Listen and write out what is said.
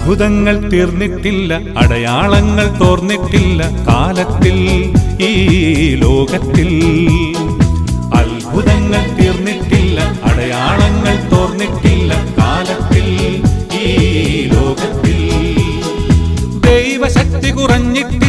അത്ഭുതങ്ങൾ തീർന്നിട്ടില്ല, അടയാളങ്ങൾ തോർന്നിട്ടില്ല കാലത്തിൽ, ഈ ലോകത്തിൽ. അത്ഭുതങ്ങൾ തീർന്നിട്ടില്ല, അടയാളങ്ങൾ തോർന്നിട്ടില്ല കാലത്തിൽ, ഈ ലോകത്തിൽ. ദൈവശക്തി കുറഞ്ഞിട്ടില്ല,